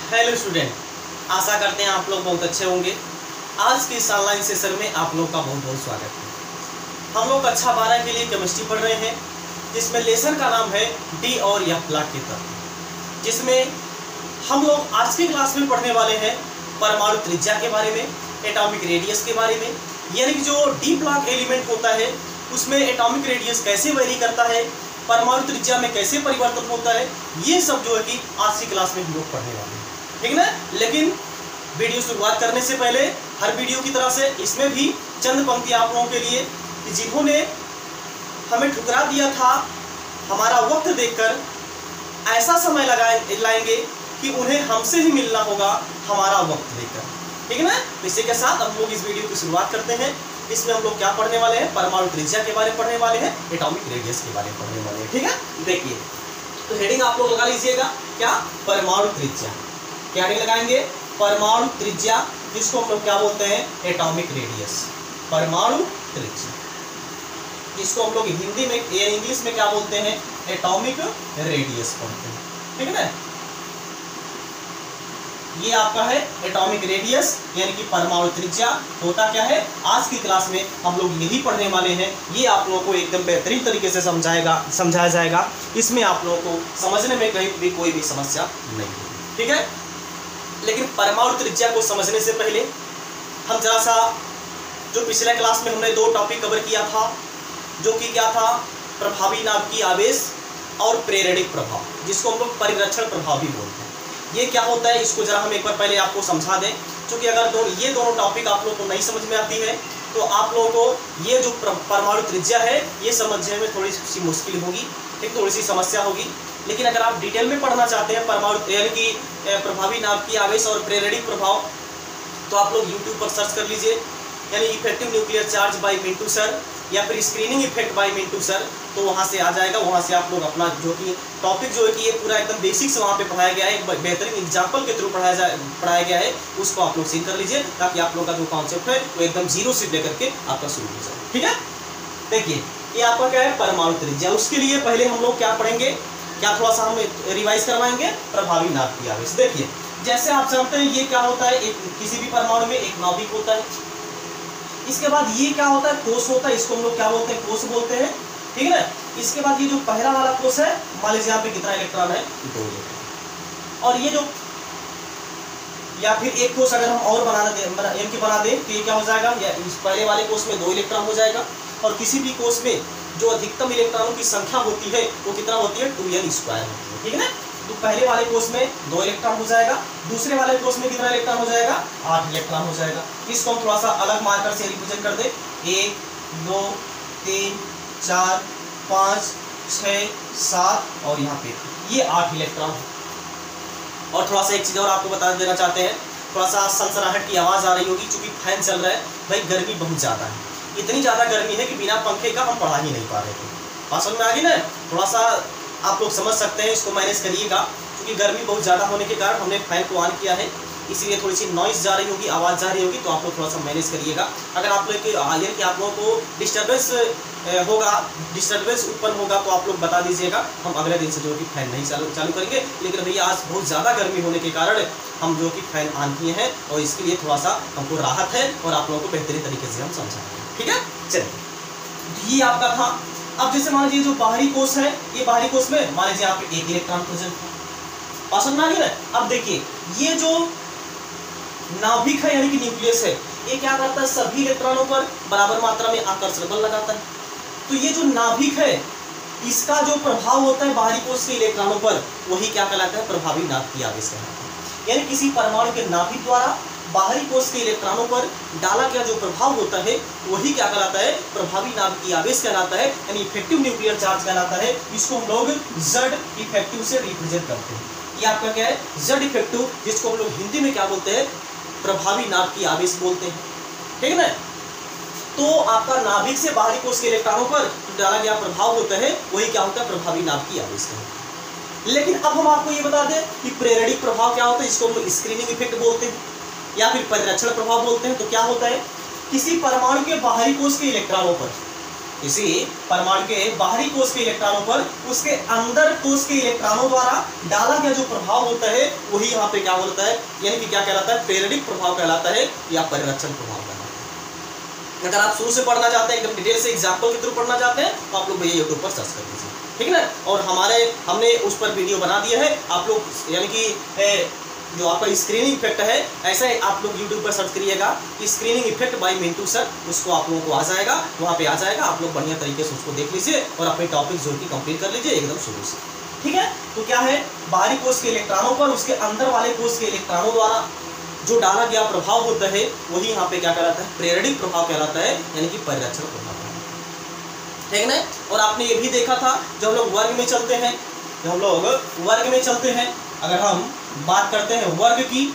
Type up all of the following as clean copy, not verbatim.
Hello student, आशा करते हैं आप लोग बहुत अच्छे होंगे। आज के इस ऑनलाइन सेशन में आप लोग का बहुत बहुत स्वागत है। हम लोग कक्षा 12 के लिए केमिस्ट्री पढ़ रहे हैं, जिसमें लेसन का नाम है डी और एफ ब्लॉक के तत्व, जिसमें हम लोग आज की क्लास में पढ़ने वाले हैं परमाणु त्रिज्या के बारे में, एटॉमिक रेडियस के बारे में। यानी कि जो डी ब्लॉक एलिमेंट होता है उसमें एटॉमिक रेडियस कैसे वेरी करता है, परमाणु त्रिज्या में कैसे परिवर्तन होता है, ये सब जो है कि आज की क्लास में हम लोग पढ़ने वाले हैं, ठीक ना। लेकिन वीडियो शुरुआत करने से पहले हर वीडियो की तरह से इसमें भी चंद पंक्ति आप लोगों के लिए कि जिन्होंने हमें ठुकरा दिया था, हमारा वक्त देखकर ऐसा समय लाएंगे कि उन्हें हमसे ही मिलना होगा हमारा वक्त देकर, ठीक है ना। इसी के साथ हम लोग इस वीडियो की शुरुआत करते हैं। इसमें हम लोग क्या पढ़ने वाले हैं, परमाणु त्रिज्या के बारे में पढ़ने वाले हैं, एटॉमिक रेडियस के बारे में पढ़ने वाले हैं, ठीक है। देखिए तो हेडिंग आप लोग लगा लीजिएगा, क्या, परमाणु त्रिज्या। क्या हेडिंग लगाएंगे, परमाणु त्रिज्या, जिसको हम लोग क्या बोलते हैं, एटॉमिक रेडियस। परमाणु त्रिज्या, जिसको हम लोग हिंदी में या इंग्लिश में क्या बोलते हैं, एटॉमिक रेडियस बोलते हैं, ठीक है ना। ये आपका है एटॉमिक रेडियस यानी कि परमाणु त्रिज्या। होता क्या है, आज की क्लास में हम लोग यही पढ़ने वाले हैं। ये आप लोगों को एकदम बेहतरीन तरीके से समझाया जाएगा। इसमें आप लोगों को समझने में कहीं भी कोई भी समस्या नहीं होगी, ठीक है। लेकिन परमाणु त्रिज्या को समझने से पहले हम जरा सा, जो पिछले क्लास में हमने 2 टॉपिक कवर किया था, जो कि क्या था, प्रभावी नाभिकीय आवेश और प्रेरणिक प्रभाव, जिसको हम लोग परिरक्षण प्रभाव भी बोलते हैं। ये क्या होता है, इसको जरा हम एक बार पहले आपको समझा दें, क्योंकि अगर ये दोनों टॉपिक आप लोगों को नहीं समझ में आती है तो आप लोगों को ये जो परमाणु त्रिज्या है ये समझने में थोड़ी सी मुश्किल होगी, एक थोड़ी सी समस्या होगी। लेकिन अगर आप डिटेल में पढ़ना चाहते हैं परमाणु यानी कि प्रभावी नाभिकीय आवेश और प्रेरणिक प्रभाव, तो आप लोग यूट्यूब पर सर्च कर लीजिए, यानी effective nuclear charge by Mintu sir या फिर screening effect bye Mintu sir, तो वहाँ से आ जाएगा। वहाँ से आप लोग अपना जो कि टॉपिक जो है कि ये पूरा एकदम बेसिक्स वहाँ पे पढ़ाया गया है, एक बेहतरीन एग्जाम्पल के थ्रू पढ़ाया गया है, उसको आप लोग सीख कर लीजिए, ताकि आप लोग का जो कॉन्सेप्ट है वो एकदम जीरो से लेकर के आपका शुरू हो जाए, ठीक है। देखिए ये आपका क्या है, परमाणु त्रिज्या। उसके लिए पहले हम लोग क्या पढ़ेंगे, क्या थोड़ा सा हम रिवाइज करवाएंगे, प्रभावी नाभिकीय आवेश। देखिए जैसे आप जानते हैं ये क्या होता है, एक किसी भी परमाणु में एक नाभिक होता है। इसके बाद ये क्या होता है, कोष होता है, इसको हम लोग क्या बोलते हैं, कोष बोलते हैं, ठीक है ना। इसके बाद ये जो पहला वाला कोष है, मान लीजिए यहाँ पे कितना इलेक्ट्रॉन है, 2 इलेक्ट्रॉन। और ये जो या फिर एक कोष अगर हम और बना दें तो ये क्या हो जाएगा, या इस पहले वाले कोष में 2 इलेक्ट्रॉन हो जाएगा। और किसी भी कोष में जो अधिकतम इलेक्ट्रॉनों की संख्या होती है वो कितना होती है, 2n² होती है, ठीक है ना। तो पहले वाले कोष में 2 इलेक्ट्रॉन हो जाएगा, दूसरे वाले कोष में कितना इलेक्ट्रॉन हो जाएगा, 8 इलेक्ट्रॉन हो जाएगा। इसको हम थोड़ा सा अलग मार्कर से रिप्रेजेंट कर दे, 1 2 3 4 5 6 7 और यहाँ पे ये 8 इलेक्ट्रॉन। और थोड़ा सा एक चीज़ और आपको बता देना चाहते हैं, थोड़ा सा सनसनाहट की आवाज़ आ रही होगी क्योंकि फैन चल रहा है। भाई गर्मी बहुत ज़्यादा है, इतनी ज़्यादा गर्मी है कि बिना पंखे का हम पढ़ा ही नहीं पा रहे थे। बात समझ में आ गई ना। थोड़ा सा आप लोग समझ सकते हैं, इसको मैनेज करिएगा, क्योंकि गर्मी बहुत ज़्यादा होने के कारण हमने फैन को ऑन किया है, इसीलिए थोड़ी सी नॉइज़ जा रही होगी, आवाज़ जा रही होगी, तो आप लोग थोड़ा सा मैनेज करिएगा। अगर आप लोग कि आप लोगों को डिस्टर्बेंस उत्पन्न होगा तो आप लोग बता दीजिएगा, हम अगले दिन से जो कि फैन नहीं चालू करेंगे। लेकिन भैया आज बहुत ज़्यादा गर्मी होने के कारण हम जो कि फैन ऑन किए हैं, और इसके लिए थोड़ा सा हमको राहत है और आप लोगों को बेहतरीन तरीके से हम समझाएंगे, ठीक है। चलिए ये आपका था। अब जैसे मान लीजिए जो बाहरी कोष है, ये बाहरी कोष में मान लीजिए यहाँ पे 1 इलेक्ट्रॉन प्रेजेंट है, पसंद आ गई ना। अब देखिए ये जो नाभिक है यानी कि न्यूक्लियस है, ये क्या करता है, सभी इलेक्ट्रॉनों पर बराबर मात्रा में आकर्षण बल लगाता है। तो ये जो नाभिक है इसका जो प्रभाव होता है बाहरी कोष के इलेक्ट्रॉनों पर, वही क्या कहलाता है, प्रभावी नाभिकीय आवेश कहलाता है। यानी किसी परमाणु के नाभिक द्वारा बाहरी कोष के इलेक्ट्रॉनों पर डाला गया जो प्रभाव होता है वही क्या कहलाता है, प्रभावी नाभिकीय आवेश कहलाता है, यानी इफेक्टिव न्यूक्लियर चार्ज कहलाता है। इसको हम लोग Z इफेक्टिव से रिप्रेजेंट करते हैं। ये आपका क्या है, Z इफेक्टिव, जिसको हम लोग हिंदी में क्या बोलते हैं, प्रभावी नाभिकीय आवेश बोलते हैं, ठीक है ना। तो आपका नाभिक से बाहरी कोष के इलेक्ट्रॉनों पर डाला गया प्रभाव होता है वही क्या होता है, प्रभावी नाभिकीय आवेश कहलाता है। लेकिन अब हम आपको ये बता दें कि प्रेरणिक प्रभाव क्या होता है, इसको हम स्क्रीनिंग इफेक्ट बोलते हैं या फिर परिरक्षण प्रभाव बोलते हैं। तो क्या होता है, किसी परमाणु के बाहरी कोष के इलेक्ट्रॉनों पर किसी परमाणु के बाहरी कोश के इलेक्ट्रॉनों पर उसके अंदर कोश के इलेक्ट्रॉनों द्वारा डाला गया जो प्रभाव होता है वही यहाँ पे क्या होता है, यानी कि क्या कहलाता है, प्रेरणिक प्रभाव कहलाता है या परिरक्षण प्रभाव कहलाता है। अगर आप शुरू से पढ़ना चाहते हैं, एकदम डिटेल से एग्जाम्पल के थ्रू पढ़ना चाहते हैं तो आप लोग भैया यूट्यूब पर सर्च कर दीजिए, ठीक है ना। और हमने उस पर वीडियो बना दिया है, आप लोग यानी कि जो आपका स्क्रीनिंग इफेक्ट है, ऐसे आप लोग यूट्यूब पर सर्च करिएगा screening effect bye Mintu sir, उसको आप लोगों को आ जाएगा, वहाँ पे आ जाएगा, आप लोग बढ़िया तरीके से उसको देख लीजिए और अपने टॉपिक जो कि कंप्लीट कर लीजिए एकदम शुरू से, ठीक है। तो क्या है, बाहरी कोश के इलेक्ट्रॉनों पर उसके अंदर वाले कोश के इलेक्ट्रॉनों द्वारा जो डाला गया प्रभाव होता है वही यहाँ पे क्या कहलाता है, प्रेरणिक प्रभाव कहलाता है, यानी कि परिरक्षण प्रभाव, ठीक है ना। और आपने ये भी देखा था जब हम लोग वर्ग में चलते हैं, अगर हम बात करते हैं वर्ग की,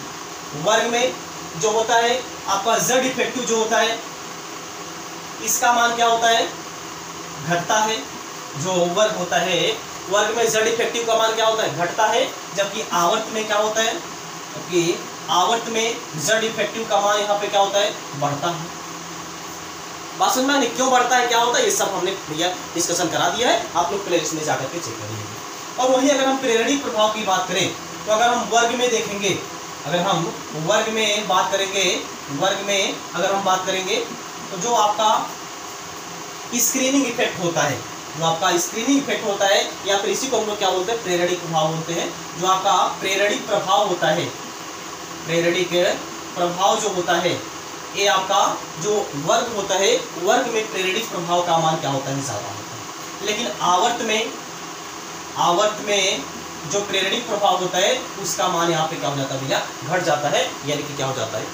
वर्ग में जो होता है आपका z इफेक्टिव जो होता है इसका मान क्या होता है, घटता है। जो वर्ग होता है वर्ग में z इफेक्टिव का मान क्या होता है, घटता है, जबकि आवर्त में क्या होता है, जबकि आवर्त में z इफेक्टिव का मान यहाँ पे क्या होता है, बढ़ता है। बात समझ में क्यों बढ़ता है, क्या होता है, ये सब हमने भैया डिस्कशन करा दिया है, आप लोग प्लेलिस्ट में जाकर के चेक करिए। और वही अगर हम प्रेरणिक प्रभाव की बात करें तो अगर हम वर्ग में देखेंगे, अगर हम वर्ग में बात करेंगे तो जो आपका स्क्रीनिंग इफेक्ट होता है, या फिर इसी को हम लोग क्या बोलते हैं, प्रेरणिक प्रभाव बोलते हैं। जो आपका प्रेरणिक प्रभाव होता है, प्रेरणिक प्रभाव जो होता है, ये आपका जो वर्ग होता है, वर्ग में प्रेरणिक प्रभाव का मान क्या होता है, ज्यादा होता है। लेकिन आवर्त में जो प्रेरणिक प्रभाव होता है उसका मान यहाँ पे क्या हो जाता है भैया, घट जाता है, यानी कि क्या हो जाता है,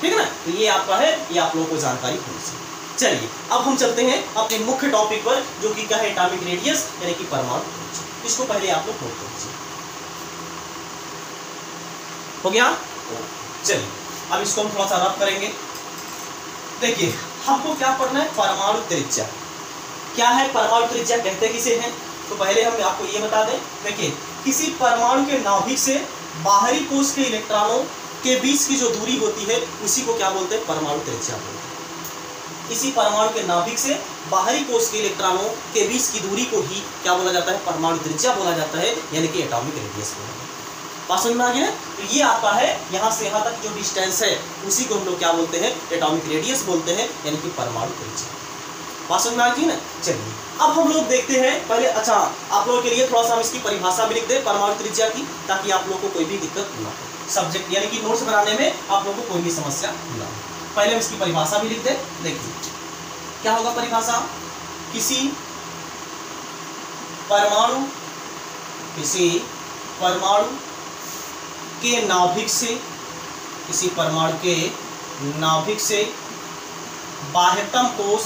ठीक है ना। तो ये आपका है, ये आप लोगों को जानकारी होनी चाहिए। चलिए अब हम चलते हैं अपने मुख्य टॉपिक पर, जो कि क्या है, एटॉमिक रेडियस, यानी कि परमाणु। इसको पहले आप लोग नोट कीजिए, हो गया। चलिए अब इसको हम थोड़ा सा रफ करेंगे। देखिए हमको क्या पढ़ना है, परमाणु त्रिज्या। क्या है परमाणु त्रिज्या, कहते किसे हैं, तो पहले हम आपको ये बता दें। देखिए किसी परमाणु के नाभिक से बाहरी कोश के इलेक्ट्रॉनों के बीच की जो दूरी होती है उसी को क्या बोलते हैं, परमाणु त्रिज्या बोलते हैं। इसी परमाणु के नाभिक से बाहरी कोश के इलेक्ट्रॉनों के बीच की दूरी को ही क्या बोला जाता है, परमाणु त्रिज्या बोला जाता है, यानी कि एटॉमिक रेडियस बोला जाता है। बात समझ में आ गया। तो ये आपका है, यहाँ से यहाँ तक जो डिस्टेंस है उसी को हम लोग क्या बोलते हैं, एटॉमिक रेडियस बोलते हैं, यानी कि परमाणु त्रिज्या। बात समझ में आ गई ना। चलिए अब हम लोग देखते हैं पहले, अच्छा आप लोगों के लिए थोड़ा सा हम इसकी परिभाषा भी लिख दें परमाणु त्रिज्या की, ताकि आप लोगों को कोई भी दिक्कत ना हो, सब्जेक्ट यानी कि नोट्स बनाने में आप लोगों को कोई भी समस्या ना हो। पहले हम इसकी परिभाषा भी लिख दें। देखिए क्या होगा परिभाषा, किसी परमाणु के नाभिक से बाह्यतम कोश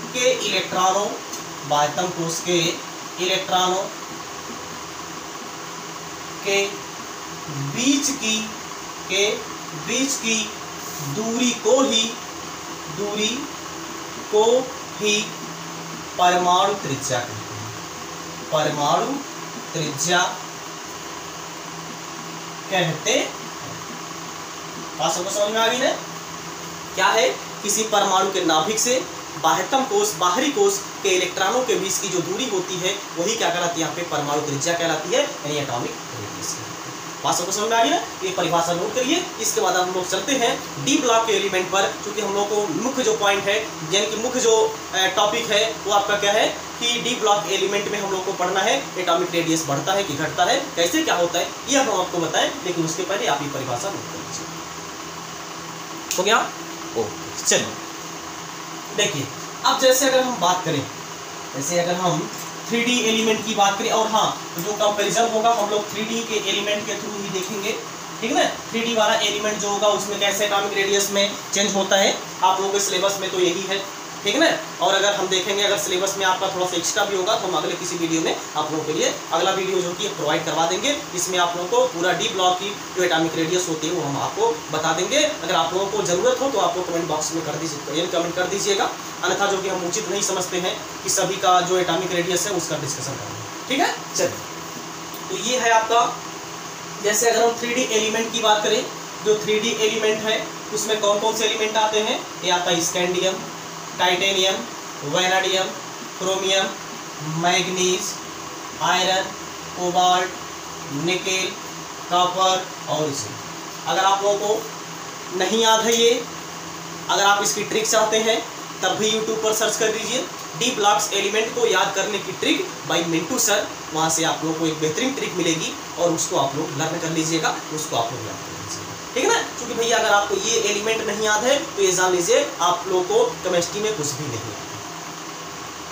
के इलेक्ट्रॉनों के बीच की दूरी को ही परमाणु त्रिज्या कहते हैं। परमाणु त्रिज्या कहते हैं। बात सबको समझ में आ गई ना। क्या है, किसी परमाणु के नाभिक से बाह्यतम कोश बाहरी कोश के इलेक्ट्रॉनों के बीच की जो दूरी होती है वही क्या कहलाती है, यहाँ पे परमाणु त्रिज्या कहलाती है, यानी एटॉमिक रेडियस। बात सबको समझ में आ गई ना। ये परिभाषा नोट करिए। इसके बाद हम लोग चलते हैं डी ब्लॉक के एलिमेंट पर, क्योंकि हम लोग को मुख्य जो पॉइंट है, यानी कि मुख्य जो टॉपिक है वो आपका क्या है कि डी ब्लॉक एलिमेंट में हम लोग को पढ़ना है एटॉमिक रेडियस बढ़ता है कि घटता है, कैसे क्या होता है ये हम आपको बताएं, लेकिन उसके पहले आप ये परिभाषा नोट कर लीजिए। हो गया, ओके। चलिए देखिए अब जैसे अगर हम बात करें, जैसे अगर हम 3D एलिमेंट की बात करें, और हाँ जो कंपैरिजन होगा हम लोग 3D के एलिमेंट के थ्रू ही देखेंगे, ठीक है ना। 3D वाला एलिमेंट जो होगा उसमें कैसे एटॉमिक रेडियस में चेंज होता है, आप लोगों के सिलेबस में तो यही है, ठीक है ना। और अगर हम देखेंगे, अगर सिलेबस में आपका थोड़ा सा एक्स्ट्रा भी होगा तो हम अगले किसी वीडियो में आप लोगों के लिए अगला वीडियो जो कि प्रोवाइड करवा देंगे। इसमें आप लोगों को पूरा डी ब्लॉक की जो एटॉमिक रेडियस होती है वो हम आपको बता देंगे। अगर आप लोगों को जरूरत हो तो आप लोग कमेंट बॉक्स में कर दीजिए, कमेंट कर दीजिएगा, अन्यथा जो कि हम उचित नहीं समझते हैं कि सभी का जो एटॉमिक रेडियस है उसका डिस्कशन करेंगे, ठीक है। चलिए तो ये है आपका, जैसे अगर हम 3D एलिमेंट की बात करें, जो 3D एलिमेंट है उसमें कौन कौन से एलिमेंट आते हैं? ये आता है scandium, titanium, vanadium, chromium, manganese, iron, cobalt, nickel, copper और जिंक। अगर आप लोगों को नहीं याद है ये, अगर आप इसकी ट्रिक चाहते हैं तब भी यूट्यूब पर सर्च कर दीजिए डी ब्लॉक्स एलिमेंट को याद करने की ट्रिक बाय मिंटू सर। वहाँ से आप लोगों को एक बेहतरीन ट्रिक मिलेगी और उसको आप लोग लर्न कर लीजिएगा, उसको आप लोग याद कर लीजिएगा, ठीक है ना। क्योंकि भैया अगर आपको ये एलिमेंट नहीं याद है तो ये जान लीजिए आप लोगों को केमिस्ट्री में कुछ भी नहीं है।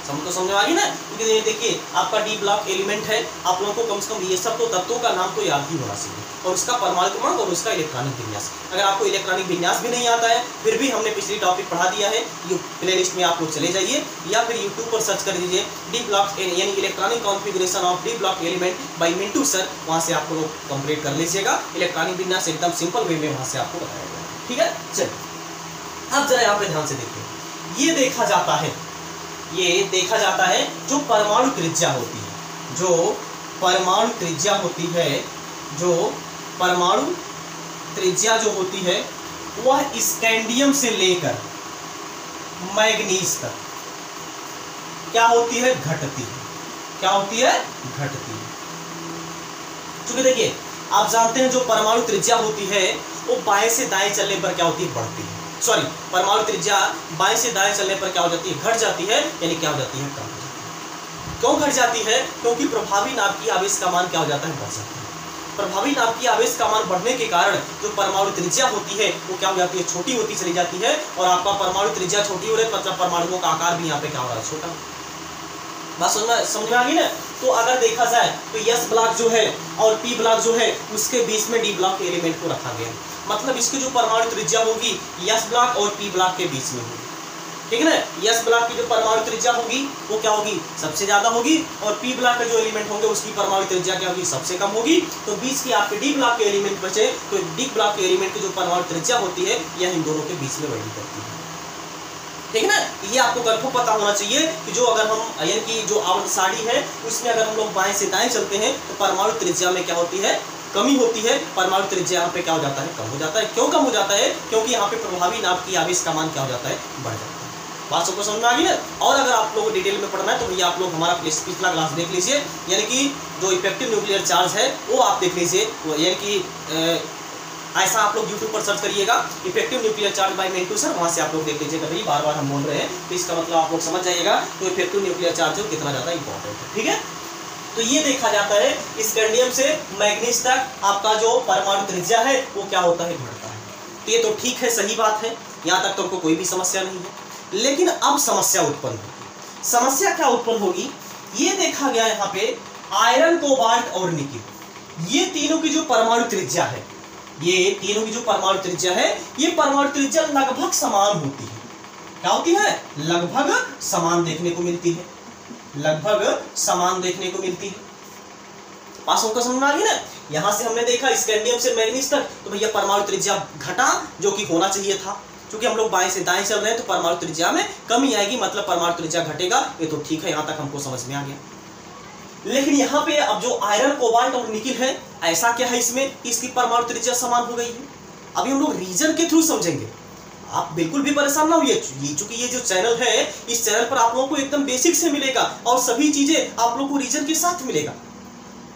समझ में आ गई ना। क्योंकि देखिए आपका डी ब्लॉक एलिमेंट है, आप लोगों को कम से कम ये सब तो तत्वों का नाम तो याद ही होना चाहिए और उसका परमाणु क्रमांक और उसका इलेक्ट्रॉनिक विन्यास। अगर आपको इलेक्ट्रॉनिक विन्यास भी नहीं आता है फिर भी हमने पिछली टॉपिक पढ़ा दिया है, ये प्लेलिस्ट में आप लोग चले जाइए या फिर यूट्यूब पर सर्च कर दीजिए डी ब्लॉक यानी electronic configuration of D block element by Mintu sir. वहाँ से आप लोग कंप्लीट कर लीजिएगा। इलेक्ट्रॉनिक विन्यास एकदम सिंपल वे में वहाँ से आपको बताया गया, ठीक है। चलिए अब जरा यहाँ पे ध्यान से देखिए, ये देखा जाता है जो परमाणु त्रिज्या होती है, जो परमाणु त्रिज्या होती है, जो परमाणु त्रिज्या जो होती है वह स्कैंडियम से लेकर मैग्नीज तक क्या होती है? घटती है। क्या होती है? घटती है। क्योंकि देखिए आप जानते हैं जो परमाणु त्रिज्या होती है वो बाएं से दाएं चलने पर क्या होती है? बढ़ती है। सॉरी, परमाणु त्रिज्या बाएं से दाएं चलने पर क्या हो जाती है? घट जाती है, यानी क्या हो जाती है? कम हो जाती है। क्यों घट जाती है? क्योंकि प्रभावी नाभ की आवेश का मान क्या हो जाता है? बढ़ जाता है। प्रभावी नाभ की आवेश का मान बढ़ने के कारण जो परमाणु त्रिज्या होती है वो क्या हो जाती है? छोटी होती चली जाती है। और आपका परमाणु त्रिज्या छोटी हो रही है मतलब परमाणुओं का आकार भी यहाँ पे क्या हो रहा है? छोटा। बात समझ में आ गई ना। तो अगर देखा जाए तो एस ब्लॉक जो है और पी ब्लॉक जो है उसके बीच में डी ब्लॉक एलिमेंट को रखा गया, मतलब इसकी जो परमाणु त्रिज्या होगी एस ब्लॉक और पी ब्लॉक के बीच में होगी, ठीक है ना। एस ब्लॉक की जो परमाणु त्रिज्या होगी वो क्या होगी? सबसे ज्यादा होगी। और पी ब्लॉक के जो एलिमेंट होंगे उसकी परमाणु त्रिज्या क्या होगी? सबसे कम होगी। तो बीच की आपके डी ब्लॉक के एलिमेंट बचे तो डी ब्लॉक के एलिमेंट की जो परमाणु त्रिज्या होती है यह इन दोनों के बीच में वैरी करती है, ठीक है ना। ये आपको कन्फर्म पता होना चाहिए कि जो अगर हम यानी कि जो आवर्त सारणी है उसमें अगर हम लोग बाएं से दाएं चलते हैं तो परमाणु त्रिज्या में क्या होती है? कमी होती है। परमाणु त्रिज्या यहाँ पे क्या हो जाता है? कम हो जाता है। क्यों कम हो जाता है? क्योंकि यहाँ पे प्रभावी नाभ की आवेश का मान क्या हो जाता है? बढ़ जाता है। बात सबको समझ में आ गई ना। और अगर आप लोगों को डिटेल में पढ़ना है तो भैया आप लोग हमारा पिछला क्लास देख लीजिए, यानी कि जो इफेक्टिव न्यूक्लियर चार्ज है वो आप देख लीजिए, यानी कि ऐसा आप लोग यूट्यूब पर सर्च करिएगा effective nuclear charge by Mintu sir, वहाँ से आप लोग देख लीजिएगा। भाई बार बार हम बोल रहे हैं तो इसका मतलब आप लोग समझ जाइएगा तो इफेक्टिव न्यूक्लियर चार्ज कितना ज़्यादा इंपॉर्टेंट है, ठीक है। तो ये देखा जाता है स्कैंडियम से मैग्नीज तक आपका जो परमाणु त्रिज्या है वो क्या होता है? बढ़ता है। तो ये तो ठीक है, सही बात है, यहाँ तक तो आपको कोई भी समस्या नहीं है। लेकिन अब समस्या उत्पन्न होगी। समस्या क्या उत्पन्न होगी? ये देखा गया यहाँ पे आयरन, कोबाल्ट और निकेल, ये तीनों की जो परमाणु त्रिज्या है, ये तीनों की जो परमाणु त्रिज्या है ये परमाणु त्रिज्या लगभग समान होती है। क्या होती है? लगभग समान देखने को मिलती है, लगभग समान देखने को मिलती है। पासों का समझ में आ गई ना। यहां से हमने देखा स्कैंडियम से मैग्नीज तक तो भैया परमाणु त्रिज्या घटा, जो कि होना चाहिए था। क्योंकि हम लोग बाएं से दाएं चल रहे हैं तो परमाणु त्रिज्या में कमी आएगी, मतलब परमाणु त्रिज्या घटेगा। ये तो ठीक है, यहां तक हमको समझ में आ गया। लेकिन यहाँ पे अब जो आयरन, कोबाल्ट और निकेल है, ऐसा क्या है इसमें? इसकी परमाणु त्रिज्या समान हो गई है। अभी हम लोग रीजन के थ्रू समझेंगे, आप बिल्कुल भी परेशान ना होइए। चूंकि ये जो चैनल है इस चैनल पर आप लोगों को एकदम बेसिक से मिलेगा और सभी चीजें आप लोगों को रीजन के साथ मिलेगा।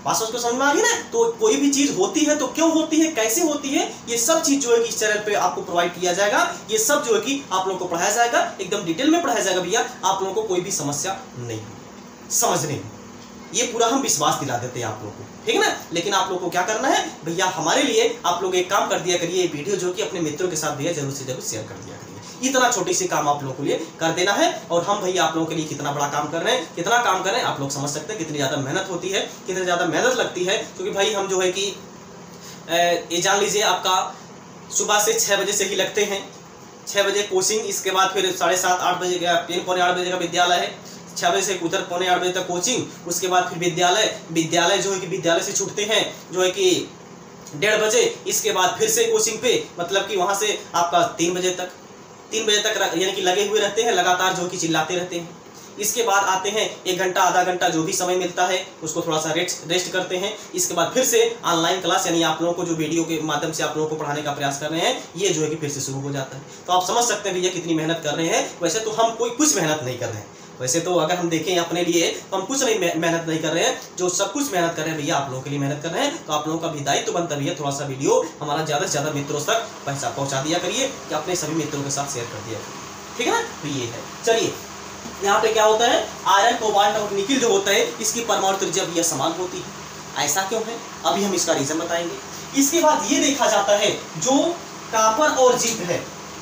बात उसको समझ में आ गई ना। तो कोई भी चीज होती है तो क्यों होती है, कैसे होती है, ये सब चीज जो है कि इस चैनल पे आपको प्रोवाइड किया जाएगा। ये सब जो है कि आप लोगों को पढ़ाया जाएगा, एकदम डिटेल में पढ़ाया जाएगा भैया। आप लोगों को कोई भी समस्या नहीं समझने में, ये पूरा हम विश्वास दिला देते हैं आप लोगों को, ठीक है ना। लेकिन आप लोगों को क्या करना है भैया, हमारे लिए आप लोग एक काम कर दिया करिए, ये वीडियो जो कि अपने मित्रों के साथ भैया जरूर से जरूर शेयर कर दिया करिए। इतना छोटी सी काम आप लोगों के लिए कर देना है और हम भैया आप लोगों के लिए कितना बड़ा काम कर रहे हैं, कितना काम कर रहे हैं आप लोग समझ सकते हैं। कितनी ज़्यादा मेहनत होती है, कितनी ज़्यादा मेहनत लगती है। क्योंकि भाई हम जो है कि ये जान लीजिए आपका सुबह से 6 बजे से ही लगते हैं। 6 बजे कोचिंग, इसके बाद फिर 7:30-8 बजे का 3-8 बजे का विद्यालय है। 6 बजे से उधर 7:45 बजे तक कोचिंग, उसके बाद फिर विद्यालय जो है कि विद्यालय से छूटते हैं जो है कि 1:30 बजे। इसके बाद फिर से कोचिंग पे, मतलब कि वहाँ से आपका 3 बजे तक यानी कि लगे हुए रहते हैं, लगातार जो कि चिल्लाते रहते हैं। इसके बाद आते हैं 1 घंटा आधा घंटा जो भी समय मिलता है उसको थोड़ा सा रेस्ट करते हैं। इसके बाद फिर से ऑनलाइन क्लास यानी आप लोगों को जो वीडियो के माध्यम से आप लोगों को पढ़ाने का प्रयास कर रहे हैं ये जो है कि फिर से शुरू हो जाता है। तो आप समझ सकते हैं भैया कितनी मेहनत कर रहे हैं। वैसे तो हम कुछ मेहनत नहीं कर रहे हैं, वैसे तो अगर हम देखें अपने लिए तो हम कुछ नहीं मेहनत नहीं कर रहे हैं, जो सब कुछ मेहनत कर रहे हैं भैया आप लोगों के लिए मेहनत कर रहे हैं। तो आप लोगों का भी दायित्व बनता है भैया थोड़ा सा वीडियो हमारा ज़्यादा से ज़्यादा मित्रों तक पहुँचा दिया करिए, कि अपने सभी मित्रों के साथ शेयर कर दिया करिए, ठीक है ना। तो ये है, चलिए यहाँ पे क्या होता है, आयरन कोबाल्ट और निकिल जो होता है इसकी परमाणु त्रिज्या भैया समान होती है। ऐसा क्यों है, अभी हम इसका रीजन बताएंगे। इसके बाद ये देखा जाता है जो कॉपर और जिंक है,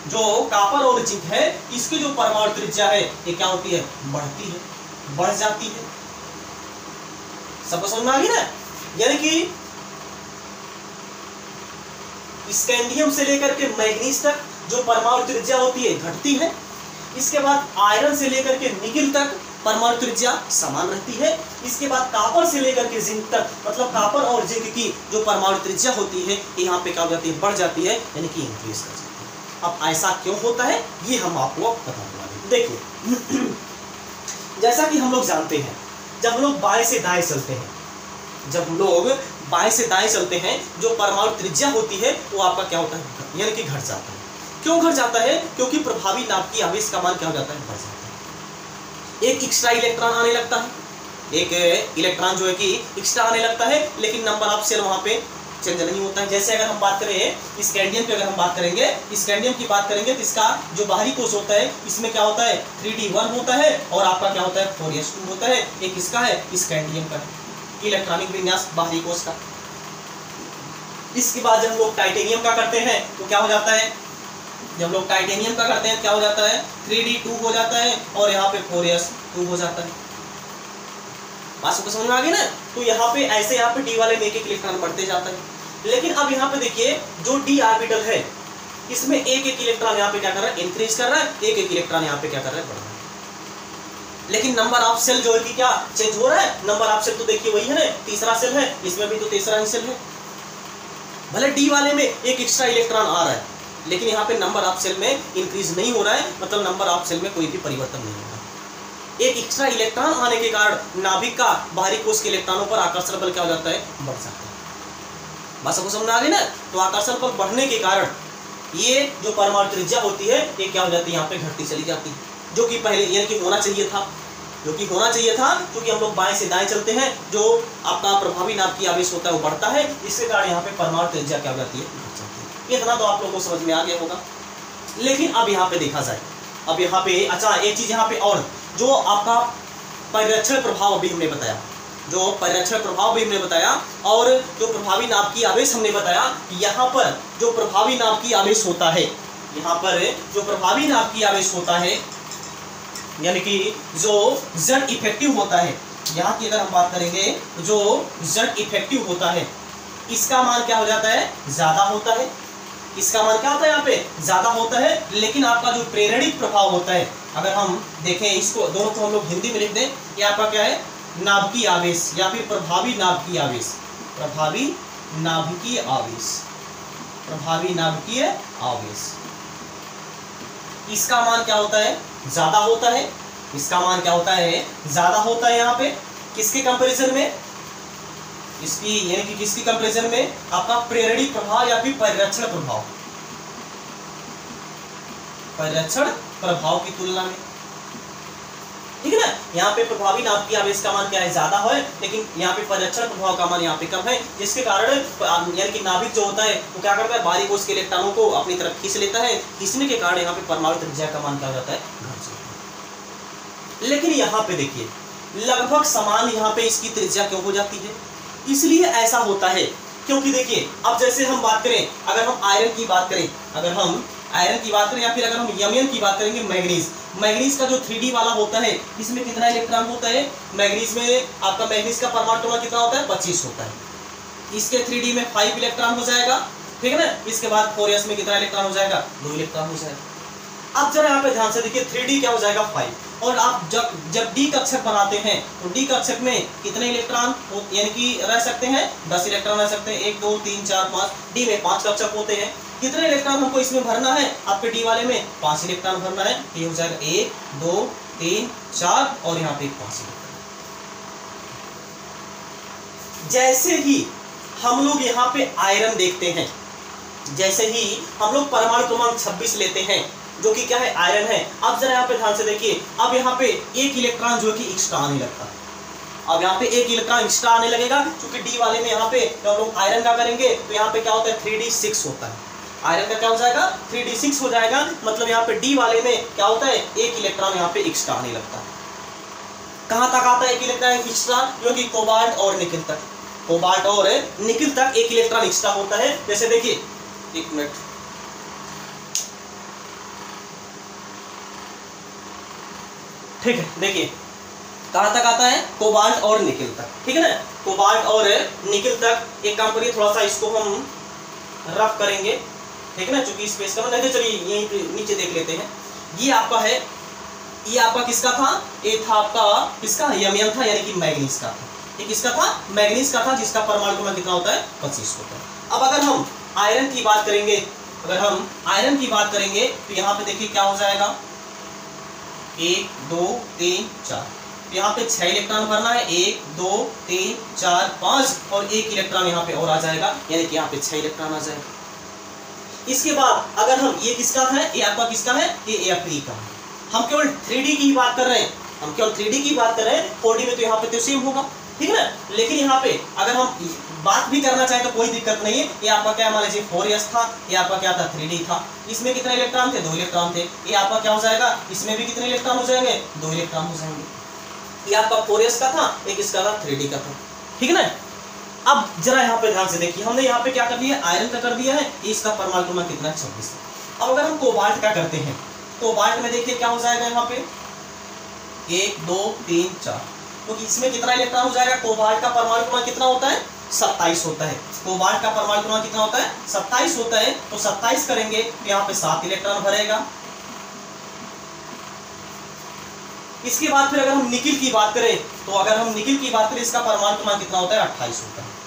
जो कॉपर और जिंक है इसकी जो परमाणु त्रिज्या है ये क्या होती है, बढ़ती है, बढ़ जाती है। सबको समझ में आ गई ना। यानी कि स्कैंडियम से लेकर के मैग्नीज तक जो परमाणु त्रिज्या होती है घटती है। इसके बाद आयरन से लेकर के निकिल तक परमाणु त्रिज्या समान रहती है। इसके बाद कॉपर से लेकर के जिंक तक, मतलब कॉपर और जिंक की जो परमाणु त्रिज्या होती है यहाँ पे क्या हो जाती है, बढ़ जाती है, यानी कि इंक्रीज कर जाती है। अब ऐसा क्यों होता है ये हम आपको बताने वाले हैं। देखिए जैसा कि हम लोग जानते हैं जब हम लोग बाएं से दाएं चलते हैं, जब हम लोग बाएं से दाएं चलते हैं जो परमाणु त्रिज्या होती है वो आपका क्या होता है, यानी कि घट जाता है। क्यों घट जाता है, क्योंकि प्रभावी नाभिकीय की आवेश का मान क्या हो जाता है, बढ़ जाता है। एक एक्स्ट्रा इलेक्ट्रॉन आने लगता है, एक इलेक्ट्रॉन जो है कि एक्स्ट्रा आने लगता है, लेकिन नंबर ऑफ शेल वहां पे चेंज नहीं होता है। जैसे अगर हम बात करें स्कैंडियम की, अगर हम बात करेंगे स्कैंडियम की बात करेंगे तो इसका जो बाहरी कोश होता है इसमें क्या होता है 3d1 होता है और आपका क्या होता है 4s2 होता है। एक इसका है स्कैंडियम का इलेक्ट्रॉनिक विन्यास बाहरी कोश का। इसके बाद जब हम लोग टाइटेनियम का करते हैं तो क्या हो जाता है, जब लोग टाइटेनियम का करते हैं क्या हो जाता है 3d2 हो जाता है और यहाँ पे 4s2 हो जाता है। बात सबको समझ में आ गई ना। तो यहाँ पे ऐसे यहाँ पे डी वाले में एक इलेक्ट्रॉन बढ़ते जाता है। लेकिन अब यहाँ पे देखिए जो डी ऑर्बिटल है इसमें एक इलेक्ट्रॉन यहाँ पे क्या कर रहा है, इंक्रीज कर रहा है, एक इलेक्ट्रॉन यहाँ पे क्या कर रहा है, बढ़ रहा है। लेकिन नंबर ऑफ सेल जो है कि क्या चेंज हो रहा है, नंबर ऑफ सेल तो देखिए वही है ना, तीसरा सेल है, इसमें भी तो तीसरा ही सेल है। भले डी वाले में एक एक्स्ट्रा इलेक्ट्रॉन आ रहा है लेकिन यहाँ पे नंबर ऑफ सेल में इंक्रीज नहीं हो रहा है, मतलब नंबर ऑफ सेल में कोई भी परिवर्तन नहीं हो रहा है। एक एक्स्ट्रा इलेक्ट्रॉन आने के कारण नाभिक का बाहरी कोश के इलेक्ट्रॉनों पर आकर्षण बल क्या हो जाता है, बढ़ जाता है। बस आपको समझ आ गई ना। तो आकर्षण बल बढ़ने के कारण ये जो परमाणु त्रिज्या होती है ये क्या हो जाती है, यहाँ पे घटती चली जाती है, जो कि पहले यानी कि होना चाहिए था, जो कि होना चाहिए था, क्योंकि हम लोग बाएं से दाएं चलते हैं, जो आपका प्रभावी नाभिकीय आवेश होता है वो बढ़ता है, इसके कारण यहाँ पे परमाणु त्रिज्या क्या हो जाती है, घट जाती है। इतना तो आप लोगों को समझ में आ गया होगा। लेकिन अब यहाँ पे देखा जाए, अब यहाँ पे अच्छा एक चीज यहाँ पे और, जो आपका परिरक्षण प्रभाव अभी हमने बताया, जो परिरक्षण प्रभाव भी हमने बताया और जो प्रभावी नाभिकीय आवेश हमने बताया, यहाँ पर जो प्रभावी नाभिकीय आवेश होता है, यहाँ पर जो प्रभावी नाभिकीय आवेश होता है यानी कि जो Z इफेक्टिव होता है, यहाँ की अगर हम बात करेंगे जो Z इफेक्टिव होता है इसका मान क्या हो जाता है, ज्यादा होता है। इसका मान क्या होता है, यहाँ पे ज्यादा होता है। लेकिन आपका जो प्रेरणिक प्रभाव होता है, अगर हम देखें इसको दोनों को हम लोग हिंदी में लिख दें, ये आपका क्या है, नाभिकीय आवेश या फिर प्रभावी नाभिकीय आवेश, प्रभावी नाभिकीय आवेश, प्रभावी नाभिकीय आवेश। इसका मान क्या होता है, ज्यादा होता है। इसका मान क्या होता है, ज्यादा होता है। यहाँ पे किसके कंपैरिजन में, इसकी यानी कि किसकी कंपैरिजन में, आपका प्रेरणिक प्रभाव या फिर परिरक्षण प्रभाव, परिरक्षण प्रभाव की तुलना में, ठीक है ना। यहाँ पे प्रभावी नाभिकीय आवेश का मान क्या है, ज्यादा है, लेकिन यहाँ पे परिरक्षण प्रभाव का मान यहाँ पे कम है, जिसके कारण यानी कि नाभिक जो होता है वो क्या करता है, बाहरी कोश के इलेक्ट्रॉनों को अपनी तरफ खींच लेता है। खींचने के कारण यहाँ पे परमाणु त्रिज्या का मान क्या हो जाता है, घट जाता है। लेकिन यहाँ पे देखिए लगभग समान यहाँ पे इसकी त्रिज्या क्यों हो जाती है, इसलिए ऐसा होता है क्योंकि देखिए अब जैसे हम बात करें, अगर हम आयरन की बात करें, अगर हम आयरन की बात करें या फिर अगर हम यमियन की बात करेंगे, मैग्नीज, मैग्नीज का जो 3d वाला होता है इसमें कितना इलेक्ट्रॉन होता है, मैग्नीज में आपका मैग्नीज का परमाणु क्रमांक कितना होता है, 25 होता है। इसके 3d में 5 इलेक्ट्रॉन हो जाएगा, ठीक है ना। इसके बाद 4s में कितना इलेक्ट्रॉन हो जाएगा, 2 इलेक्ट्रॉन हो जाएगा। अब जरा यहाँ पे ध्यान से देखिए 3d क्या हो जाएगा 5, और आप जब d कक्षक बनाते हैं तो d कक्षक में कितने इलेक्ट्रॉन यानी कि रह सकते हैं, 10 इलेक्ट्रॉन रह सकते हैं, 1 2 3 4 5, d में 5 कक्षक होते हैं। कितने इलेक्ट्रॉन हमको इसमें भरना है, आपके डी वाले में 5 इलेक्ट्रॉन भरना है। ये हो जाएगा 1 2 3 4 और यहाँ पे 5 इलेक्ट्रॉन। जैसे ही हम लोग यहाँ पे आयरन देखते हैं, जैसे ही हम लोग परमाणु क्रमांक 26 लेते हैं जो कि क्या है, आयरन है। अब जरा यहाँ पे ध्यान से देखिए, अब यहाँ पे एक इलेक्ट्रॉन जो कि एक्स्ट्रा आने लगता है। अब यहाँ पे एक इलेक्ट्रॉन एक्स्ट्रा आने लगेगा, क्योंकि डी वाले में यहाँ पे जब हम लोग आयरन का करेंगे तो यहाँ पे क्या होता है, 3d6 होता है। आयरन का क्या हो जाएगा, 3d6 हो जाएगा। मतलब यहाँ पे डी वाले में क्या होता है, एक इलेक्ट्रॉन यहाँ पे एक्स्ट्रा आने लगता है। कहाँ तक आता है एक इलेक्ट्रॉन एक्स्ट्रा, जो कि कोबाल्ट और निकिल तक, कोबाल्ट और निकिल तक एक इलेक्ट्रॉन एक्स्ट्रा होता है। जैसे देखिए, एक मिनट, ठीक है, देखिए कहां तक आता है, कोबाल्ट और निकिल तक, ठीक है ना, कोबाल्ट और निकिल तक। एक काम करिए, थोड़ा सा इसको हम रफ करेंगे, ठीक है ना, चूंकि स्पेस का नहीं, चलिए यहीं पे नीचे देख लेते हैं। ये आपका है, ये आपका किसका था, ये था आपका किसका, यमियन था, यानी कि मैग्नीज का था। ये किसका था, मैग्नीज का था, जिसका परमाणु क्रमांक कितना होता है, 25 होता है। अब अगर हम आयरन की बात करेंगे, अगर हम आयरन की बात करेंगे तो यहाँ पे देखिए क्या हो जाएगा, 1 2 3 4, यहाँ पे 6 इलेक्ट्रॉन भरना है, 1 2 3 4 5 और एक इलेक्ट्रॉन यहाँ पे और आ जाएगा, यानी कि यहाँ पे 6 इलेक्ट्रॉन आ जाएगा। इसके बाद अगर हम, ये किसका है, ये आपका किसका है, ये Fe का है। हम केवल 3D की ही बात कर रहे हैं, हम केवल 3D की बात कर रहे हैं, 4D में तो यहाँ पे तो सेम होगा, ठीक है ना। लेकिन यहाँ पे अगर हम बात भी करना चाहें तो कोई दिक्कत नहीं है। ये आपका क्या, मान लीजिए 4s था, ये आपका क्या था, 3D था। इसमें कितने इलेक्ट्रॉन थे, 2 इलेक्ट्रॉन थे। ये आपका क्या हो जाएगा, इसमें भी कितने इलेक्ट्रॉन हो जाएंगे, 2 इलेक्ट्रॉन हो जाएंगे। ये आपका 4s का था, एक इसका था 3D का था, ठीक है ना। अब जरा यहाँ पे ध्यान से देखिए, हमने यहाँ पे क्या कर दिया, आयरन का कर दिया है, इसका परमाणु क्रमांक कितना है, 26। अब अगर हम कोबाल्ट का करते हैं, कोबाल्ट में देखिए क्या हो जाएगा, यहाँ पे 1 2 3 4, तो इसमें कितना इलेक्ट्रॉन हो जाएगा, कोबाल्ट का परमाणु क्रमांक कितना होता है, 27 होता है। कोबाल्ट का परमाणु क्रमांक कितना होता है, 27 होता है। तो 27 करेंगे तो यहाँ पे 7 इलेक्ट्रॉन भरेगा। इसके बाद फिर अगर हम निकिल की बात करें, तो अगर हम निकिल की बात करें, इसका परमाणु क्रमांक कितना होता है, 28 होता है।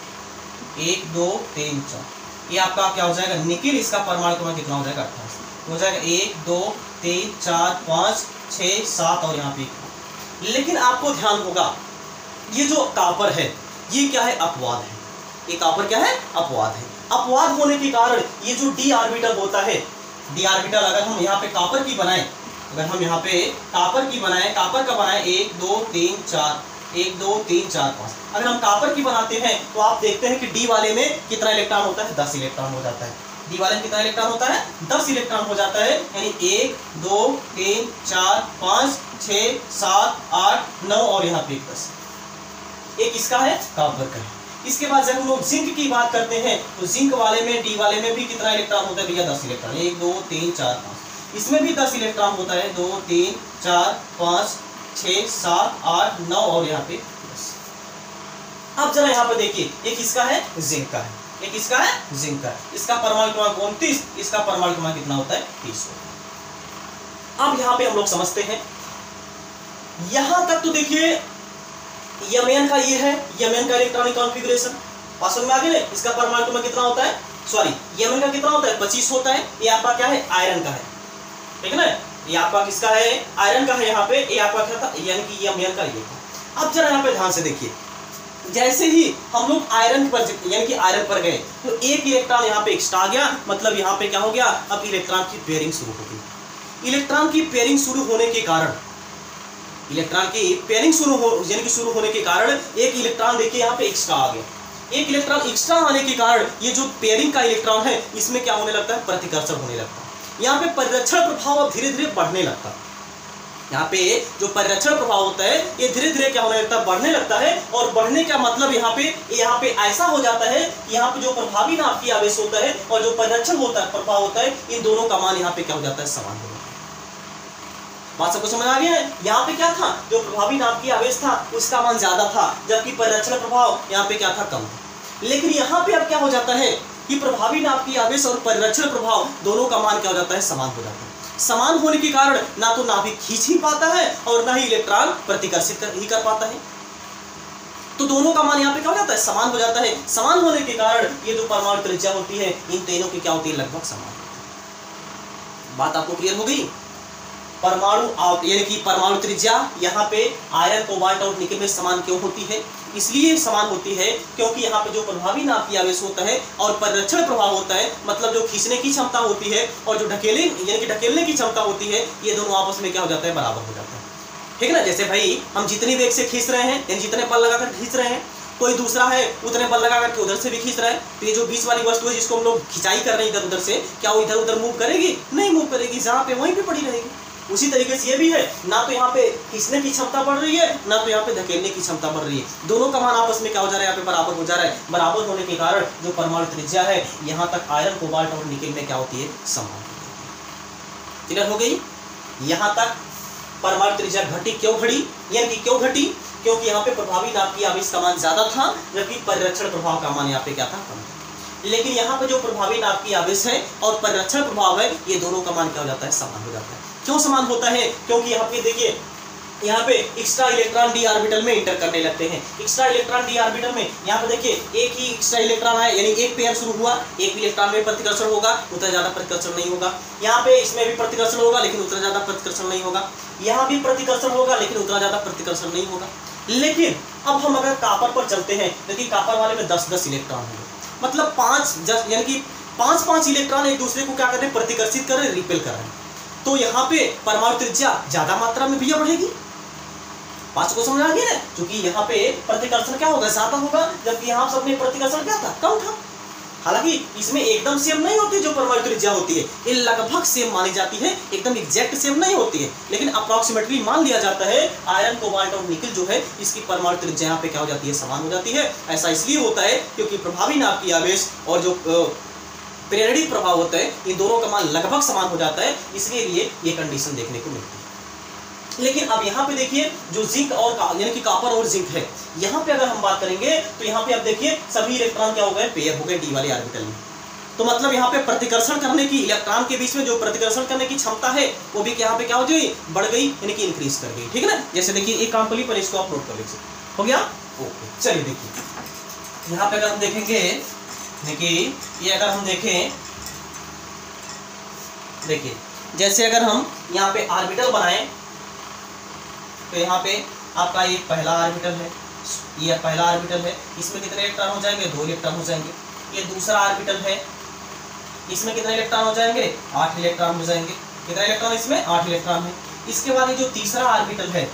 1 2 3 4, ये आपका क्या हो जाएगा, निकिल, इसका परमाणु क्रमांक कितना हो जाएगा, 28 हो जाएगा। 1 2 3 4 5 6 7 और यहाँ पे। लेकिन आपको ध्यान होगा, ये जो कॉपर है ये क्या है, अपवाद है। ये कॉपर क्या है, अपवाद है। अपवाद होने के कारण ये जो डी ऑर्बिटल होता है, डी ऑर्बिटल अगर हम यहाँ पे कॉपर की बनाएं, अगर हम यहाँ पे कॉपर की बनाएं, कॉपर का बनाएं 1 2 3 4, 1 2 3 4 5, अगर हम कॉपर की बनाते हैं तो आप देखते हैं कि डी वाले में कितना इलेक्ट्रॉन होता है, 10 इलेक्ट्रॉन हो जाता है। डी वाले में कितना इलेक्ट्रॉन होता है, 10 इलेक्ट्रॉन हो जाता है। यानी 1 2 3 4 5 6 7 8 9 और यहाँ पे 10, एक इसका है, कॉपर का है। इसके बाद जब हम लोग जिंक की बात करते हैं, तो जिंक वाले में, डी वाले में भी कितना इलेक्ट्रॉन होता है भैया, 10 इलेक्ट्रॉन। 1 2 3 4 5, इसमें भी 10 इलेक्ट्रॉन होता है। 2 3 4 5 6 7 8 9 और यहाँ पे 10। अब जरा यहाँ पे देखिए, एक इसका है, जिंक का है, एक इसका है, जिंक का है। इसका परमाणु क्रमांक 29, इसका परमाणु क्रमांक कितना होता है, 30 होता है। अब यहाँ पे हम लोग समझते हैं, यहां तक तो देखिए यमन का ये है, यमन का इलेक्ट्रॉनिक कॉन्फ़िगरेशन पास में आ गया। इसका परमाणु क्रमांक कितना होता है, सॉरी यमन का कितना होता है, 25 होता है। ये आपका क्या है, आयरन का है, ठीक है ना। ये आपका किसका है, आयरन का है। यहाँ पे ये आपका क्या था, यानी कि यमन का ये था। अब जरा यहाँ पे ध्यान से देखिए, जैसे ही हम लोग आयरन पर, यानी कि आयरन पर गए, तो एक इलेक्ट्रॉन यहाँ पे एक्स्ट्रा आ गया। मतलब यहाँ पे क्या हो गया, अब इलेक्ट्रॉन की पेयरिंग शुरू हो गई। इलेक्ट्रॉन की पेयरिंग शुरू होने के कारण, इलेक्ट्रॉन की पेयरिंग शुरू हो, यानी कि शुरू होने के कारण एक इलेक्ट्रॉन देखिए यहाँ पे एक्स्ट्रा आ गया। एक इलेक्ट्रॉन एक्स्ट्रा आने के कारण ये जो पेयरिंग का इलेक्ट्रॉन है, इसमें क्या होने लगता है, प्रतिकर्षण होने लगता है। यहाँ पे परिरक्षण प्रभाव अब धीरे धीरे बढ़ने लगता है। यहाँ पे जो परिरक्षण प्रभाव होता है, ये धीरे धीरे क्या होने लगता है, बढ़ने लगता है। और बढ़ने का मतलब यहाँ पे ऐसा हो जाता है कि यहाँ पे जो प्रभावी नाभ की आवेश होता है और जो परिरक्षण होता है, प्रभाव होता है, इन दोनों का मान यहाँ पे क्या हो जाता है, समान हो जाता है। बात सबको समझ आ गया है। यहाँ पे क्या था, जो प्रभावी नाभ की आवेश था उसका मान ज्यादा था, जबकि परिरक्षण प्रभाव यहाँ पे क्या था, कम था। लेकिन यहाँ पे अब क्या हो जाता है कि प्रभावी नाभ की आवेश और परिरक्षण प्रभाव दोनों का मान क्या हो जाता है, समान हो जाता है। समान होने के कारण ना तो नाभिक खींच ही पाता है और ना ही इलेक्ट्रॉन प्रतिकर्षित कर पाता है। तो दोनों का मान यहाँ पे क्या हो जाता है, समान हो जाता है। समान होने के कारण ये जो परमाणु त्रिज्या होती है, इन तीनों की क्या होती है, लगभग समान। बात आपको क्लियर हो गई। परमाणु यानी कि परमाणु त्रिज्या यहाँ पे आयरन, कोबाल्ट और निकेल में समान क्यों होती है? इसलिए समान होती है क्योंकि यहाँ पे जो प्रभावी नाभ की आवेश होता है और परिरक्षण प्रभाव होता है, मतलब जो खींचने की क्षमता होती है और जो ढकेलने की क्षमता होती है, ये दोनों आपस में क्या हो जाता है? बराबर हो जाता है। ठीक है ना? जैसे भाई हम जितनी वेग से खींच रहे हैं, यानी जितने बल लगाकर खींच रहे हैं, कोई दूसरा है उतने बल लगा करके उधर से भी खींच रहा है, तो ये जो बीच वाली वस्तु है जिसको हम लोग खिंचाई कर रहे हैं इधर उधर से, क्या वो इधर उधर मूव करेगी? नहीं मूव करेगी, जहाँ पे वहीं पे पड़ी रहेगी। उसी तरीके से ये भी है, ना तो यहाँ पे खींचने की क्षमता बढ़ रही है, ना तो यहाँ पे धकेलने की क्षमता बढ़ रही है। दोनों का मान आपस में क्या हो जा रहा है? यहाँ पे बराबर हो जा रहा है। बराबर होने के कारण जो परमाणु त्रिज्या है यहाँ तक आयरन, कोबाल्ट और निकेल में क्या होती है? समान। क्लियर हो गई? यहाँ तक परमाणु त्रिज्या घटी। क्यों घटी? यानी क्यों घटी? क्योंकि यहाँ पे प्रभावी नाभ की आवेश का मान ज्यादा था, जबकि परिरक्षण प्रभाव का मान यहाँ पे क्या था? कम था। लेकिन यहाँ पे जो प्रभावी नाभ की आवेश है और परिरक्षण प्रभाव है, ये दोनों का मान क्या हो जाता है? समान हो जाता है। क्यों समान होता है? क्योंकि यहाँ पे देखिए, यहाँ पे एक्स्ट्रा इलेक्ट्रॉन डी ऑर्बिटल में इंटर करने लगते हैं। एक्स्ट्रा इलेक्ट्रॉन डी ऑर्बिटल में यहाँ पे देखिए एक ही एक्स्ट्रा इलेक्ट्रॉन है, यानी एक पेयर शुरू हुआ, एक इलेक्ट्रॉन में प्रतिकर्षण होगा, उतना ज्यादा प्रतिकर्षण नहीं होगा। यहाँ पे इसमें भी प्रतिकर्षण होगा, लेकिन उतना ज्यादा प्रतिकर्षण नहीं होगा। यहाँ भी प्रतिकर्षण होगा, लेकिन उतना ज्यादा प्रतिकर्षण नहीं होगा। लेकिन अब हम अगर कॉपर पर चलते हैं, देखिए कॉपर वाले में 10-10 इलेक्ट्रॉन होंगे, मतलब 5 यानी कि 5-5 इलेक्ट्रॉन एक दूसरे को क्या कर रहे हैं? प्रतिकर्षित कर रहे हैं, रिपेल कर रहे हैं। तो यहाँ पे परमाणु त्रिज्या ज्यादा मात्रा में भैया बढ़ेगी। बात को समझ आ गई ना? क्योंकि यहाँ पे प्रतिकर्षण क्या होगा? ज्यादा होगा, जबकि यहाँ सब में प्रतिकर्षण क्या था? कम था। हालांकि इसमें एकदम सेम नहीं होती जो परमाणु त्रिज्या होती है, ये लगभग सेम मानी जाती है, एकदम एग्जैक्ट सेम नहीं होती है, लेकिन अप्रॉक्सीमेटली मान लिया जाता है आयरन, कोबाल्ट और निकेल जो है इसकी परमाणु त्रिज्या यहाँ पे क्या हो जाती है? समान हो जाती है। ऐसा इसलिए होता है क्योंकि प्रभावी नाभ की आवेश और जो प्रेरणिक प्रभाव होता है, इन दोनों का मान लगभग समान हो जाता है, इसलिए ये कंडीशन देखने को मिलती है। लेकिन अब यहाँ पे देखिए जो जिंक और यानी कि कॉपर और जिंक है, यहाँ पे अगर हम बात करेंगे तो यहाँ पे अब देखिए सभी इलेक्ट्रॉन क्या हो गए? पेयर हो गए डी वाले ऑर्बिटल में। तो मतलब यहाँ पे प्रतिकर्षण करने की, इलेक्ट्रॉन के बीच में जो प्रतिकर्षण करने की क्षमता है वो भी यहाँ पे क्या हो गई? बढ़ गई, यानी कि इंक्रीज कर गई। ठीक है ना? जैसे देखिए एक काम पर इसको आप नोट कर लीजिए। हो गया? ओके, चलिए देखिए यहाँ पे अगर हम देखेंगे, देखिए ये अगर हम देखें, देखिए जैसे अगर हम यहाँ पे ऑर्बिटल बनाएं, तो यहाँ पे आपका ये पहला ऑर्बिटल है, ये पहला ऑर्बिटल है, इसमें कितने इलेक्ट्रॉन हो जाएंगे? 2 इलेक्ट्रॉन हो जाएंगे। ये दूसरा ऑर्बिटल है, इसमें कितने इलेक्ट्रॉन हो जाएंगे? 8 इलेक्ट्रॉन हो जाएंगे। कितने इलेक्ट्रॉन? इसमें 8 इलेक्ट्रॉन है। इसके बाद ये जो तीसरा ऑर्बिटल है,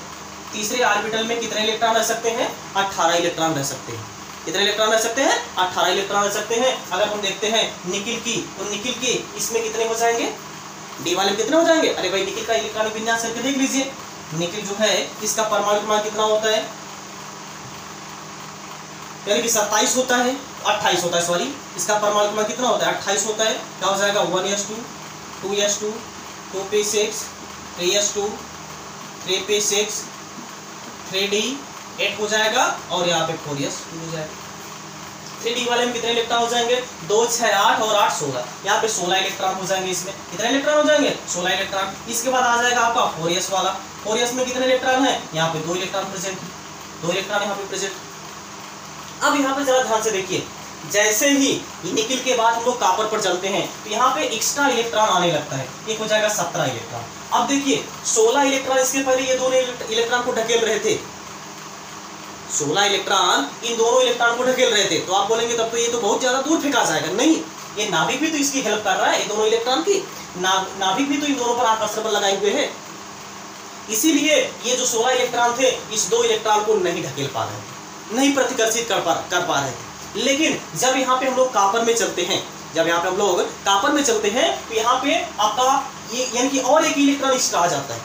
तीसरे ऑर्बिटल में कितने इलेक्ट्रॉन रह सकते हैं? 18 इलेक्ट्रॉन रह सकते हैं। कितने इलेक्ट्रॉन रह सकते हैं? 18 इलेक्ट्रॉन रह सकते हैं। अगर हम देखते हैं निकेल की, तो निकेल की इसमें कितने हो जाएंगे? डी वाले में कितने हो जाएंगे? अरे भाई निकेल का इलेक्ट्रॉनिक विन्यास करके देख लीजिए। निकेल जो है इसका परमाणु क्रमांक कितना होता है? यानी कि 27 होता है, 28 होता है, सॉरी, इसका परमाणु क्रमांक कितना होता है? 28 होता है। क्या हो जाएगा? 1s2, 2s2, 2p6, 3s2, 3p6, 3d8 हो जाएगा, और यहाँ पे 4s2 हो जाएगा। 3d वाले में कितने इलेक्ट्रॉन हो जाएंगे? 2, 6, 8 और 8, 16। यहाँ पे 16 इलेक्ट्रॉन हो जाएंगे। इसमें कितने इलेक्ट्रॉन हो जाएंगे? 16 इलेक्ट्रॉन। इसके बाद आ जाएगा आपका 4s वाला। 4s में कितने इलेक्ट्रॉन है? यहाँ पे 2 इलेक्ट्रॉन प्रेजेंट, 2 इलेक्ट्रॉन यहाँ पे प्रेजेंट। अब यहाँ पे जरा ध्यान से देखिए, जैसे ही निकेल के बाद हम लोग कॉपर पर चलते हैं तो यहाँ पे एक्स्ट्रा इलेक्ट्रॉन आने लगता है, एक हो जाएगा 17 इलेक्ट्रॉन। अब देखिए 16 इलेक्ट्रॉन इसके पहले ये दोनों इलेक्ट्रॉन को ढकेल रहे थे, 16 इलेक्ट्रॉन इन दोनों इलेक्ट्रॉन को ढकेल रहे थे। तो आप बोलेंगे तब तो ये तो बहुत ज्यादा दूर फेंका जाएगा। नहीं, ये नाभिक भी तो इसकी हेल्प कर रहा है, ये दोनों इलेक्ट्रॉन की नाभिक भी तो इन दोनों पर आकर्षण बल लगाए हुए हैं। इसीलिए ये जो 16 इलेक्ट्रॉन थे इस 2 इलेक्ट्रॉन को नहीं ढकेल पा रहे थे, नहीं प्रतिकर्षित कर पा रहे थे। लेकिन जब यहाँ पे हम लोग कॉपर में चलते हैं, जब यहाँ पे हम लोग कॉपर में चलते हैं तो यहाँ पे आपका ये यानी कि और एक इलेक्ट्रॉन एक्स्ट्रा आ जाता है।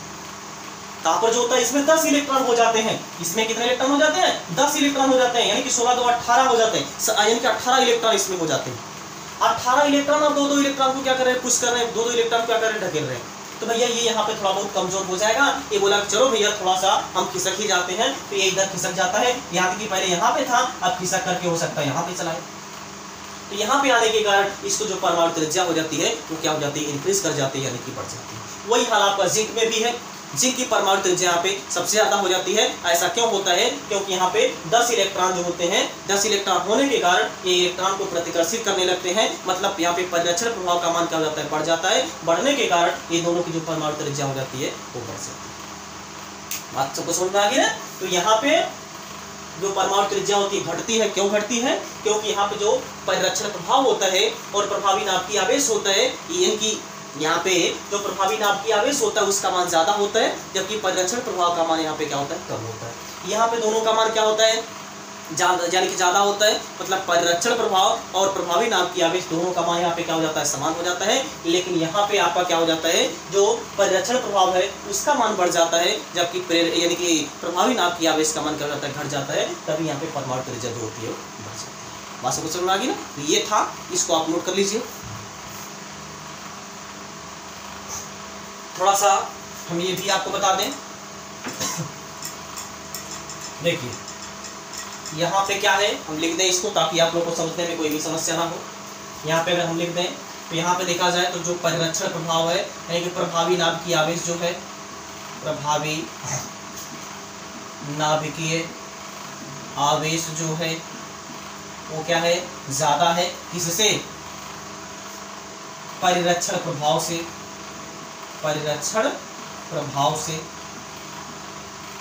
कॉपर जो होता है इसमें 10 इलेक्ट्रॉन हो जाते हैं। इसमें कितने इलेक्ट्रॉन हो जाते हैं? 10 इलेक्ट्रॉन हो जाते हैं, यानी कि 16 2 18 हो जाते हैं, यानी कि 18 इलेक्ट्रॉन इसमें हो जाते हैं। 18 इलेक्ट्रॉन और 2-2 इलेक्ट्रॉन को क्या कर रहे हैं? पुश कर रहे हैं, 2-2 इलेक्ट्रॉन क्या कर रहे हैं? ढकेल रहे हैं। तो भैया ये यहाँ पे थोड़ा बहुत कमजोर हो जाएगा। ये बोला चलो भैया थोड़ा सा हम खिसक ही जाते हैं, तो ये इधर खिसक जाता है। यहाँ की पहले यहाँ पे था, अब खिसक करके हो सकता है यहाँ पे चला है। तो यहाँ पे आने के कारण इसको जो परमाणु त्रिज्या हो जाती है वो क्या हो जाती है? इंक्रीज कर जाती है, यानी कि बढ़ जाती है। वही हाल आपका जिंक में भी है। जिंक की परमाणु त्रिज्या यहाँ पे सबसे ज्यादा हो जाती है। ऐसा क्यों होता है? क्योंकि यहाँ पे 10 इलेक्ट्रॉन जो होते हैं, 10 इलेक्ट्रॉन होने के कारण ये इलेक्ट्रॉन को प्रतिकर्षित करने लगते हैं। मतलब यहाँ पे परिरक्षण प्रभाव का मान क्या हो जाता है? बढ़ जाता है। बढ़ने के कारण ये दोनों की जो परमाणु त्रिज्या हो जाती है वो बढ़ जाती है। बात सबको समझ में आ गई ना? तो यहाँ पे जो परमाणु त्रिज्या होती है घटती है। क्यों घटती है? क्योंकि यहाँ पे जो परिरक्षण प्रभाव होता है और प्रभावी नाभिकीय आवेश होता है, इनकी यहाँ पे जो प्रभावी नाभिकीय आवेश होता है उसका मान ज्यादा होता है, जबकि परिरक्षण प्रभाव का मान यहाँ पे क्या होता है? कम होता है। यहाँ पे दोनों का मान क्या होता है? यानी कि ज्यादा होता है। मतलब परिरक्षण प्रभाव और प्रभावी नाभिकीय आवेश दोनों का मान यहाँ पे क्या हो जाता है? समान हो जाता है। लेकिन यहाँ पे आपका क्या हो जाता है? जो परिरक्षण प्रभाव है उसका मान बढ़ जाता है, जबकि यानी कि प्रभावी नाभिकीय आवेश का मान क्या हो जाता है? घट जाता है। तभी यहाँ पे परमाणु त्रिज्या जो होती है वो बढ़ जाती है। बात सबको समझ में आ गई ना? तो ये था, इसको आप नोट कर लीजिए। थोड़ा सा हम ये भी आपको बता दें, देखिए यहाँ पे क्या है, हम लिख दें इसको ताकि आप लोगों को समझने में कोई भी समस्या ना हो। यहाँ पे अगर हम लिख दें तो यहाँ पे देखा जाए तो जो परिरक्षण प्रभाव है यानी कि प्रभावी नाभिकीय आवेश जो है, प्रभावी नाभिकीय आवेश जो है वो क्या है? ज्यादा है। किससे? परिरक्षण प्रभाव से। परिरक्षण प्रभाव से,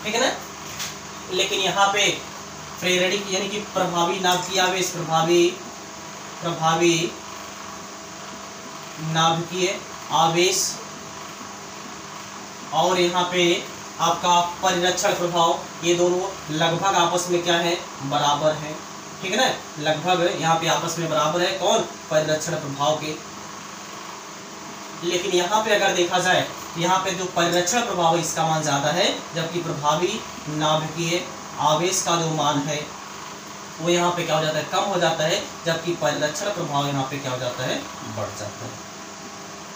ठीक है ना? लेकिन यहाँ पे प्रेरणिक यानी कि प्रभावी नाभिकीय आवेश, प्रभावी नाभिकीय आवेश और यहाँ पे आपका परिरक्षण प्रभाव, ये दोनों लगभग आपस में क्या है? बराबर है। ठीक है ना? लगभग यहाँ पे आपस में बराबर है। कौन? परिरक्षण प्रभाव के। लेकिन यहाँ पे अगर देखा जाए, यहाँ पे जो परिरक्षण प्रभाव है इसका मान ज्यादा है, जबकि प्रभावी नाभिकीय आवेश का जो मान है वो यहाँ पे क्या हो जाता है? कम हो जाता है, जबकि परिरक्षण प्रभाव यहाँ पे क्या हो जाता है? बढ़ जाता है।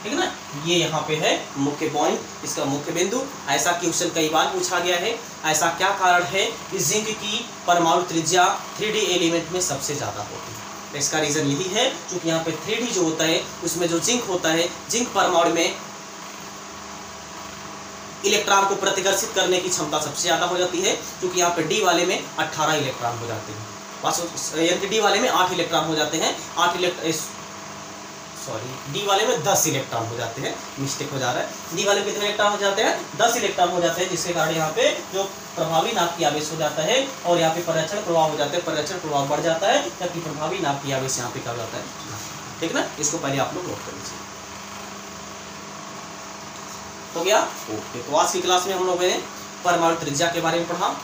ठीक है ना? ये यहाँ पे है मुख्य पॉइंट, इसका मुख्य बिंदु। ऐसा क्वेश्चन कई बार पूछा गया है। ऐसा क्या कारण है कि जिंक की परमाणु त्रिज्या 3D एलिमेंट में सबसे ज्यादा होती है? तो इसका रीजन यही है क्योंकि यहाँ पे 3D जो होता है उसमें जो जिंक होता है, जिंक परमाणु में इलेक्ट्रॉन को प्रतिकर्षित करने की क्षमता सबसे ज्यादा हो जाती है, क्योंकि यहाँ पे डी वाले में 18 इलेक्ट्रॉन हो जाते हैं। यानी डी वाले में 8 इलेक्ट्रॉन हो जाते हैं। डी वाले में 10 इलेक्ट्रॉन हो जाते हैं। मिस्टेक हो जा रहा है। डी वाले में कितने इलेक्ट्रॉन हो जाते हैं? 10 इलेक्ट्रॉन हो जाते हैं, जिसके कारण यहाँ पे जो प्रभावी नाभिकीय आवेश हो जाता है और यहाँ पे परिरक्षण प्रभाव हो जाता है। परिरक्षण प्रभाव बढ़ जाता है, जबकि प्रभावी नाभिकीय आवेश यहाँ पे क्या हो जाता है? ठीक ना? इसको पहले आप लोग नोट कर लीजिए। हो गया? ओके। तो आज की क्लास में हम लोगों ने परमाणु त्रिज्या के बारे में पढ़ा।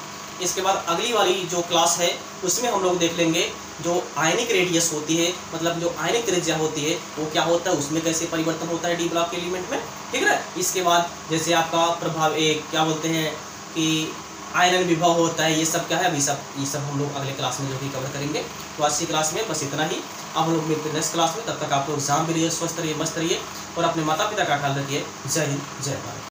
इसके बाद अगली वाली जो क्लास है उसमें हम लोग देख लेंगे जो आयनिक रेडियस होती है, मतलब जो आयनिक त्रिज्या होती है वो क्या होता है, उसमें कैसे परिवर्तन होता है डी ब्लॉक के एलिमेंट में। ठीक है? इसके बाद जैसे आपका प्रभाव क्या बोलते हैं कि आयरन विभव होता है, ये सब क्या है, अभी ये सब हम लोग अगले क्लास में जो कि कवर करेंगे। तो आज की क्लास में बस इतना ही। अब हम लोग मिलते हैं नेक्स्ट क्लास में। तब तक आप लोग एग्जाम भी रहिए, स्वस्थ रहिए, मस्त रहिए और अपने माता पिता का ख्याल रखिए। जय हिंद, जय भारत।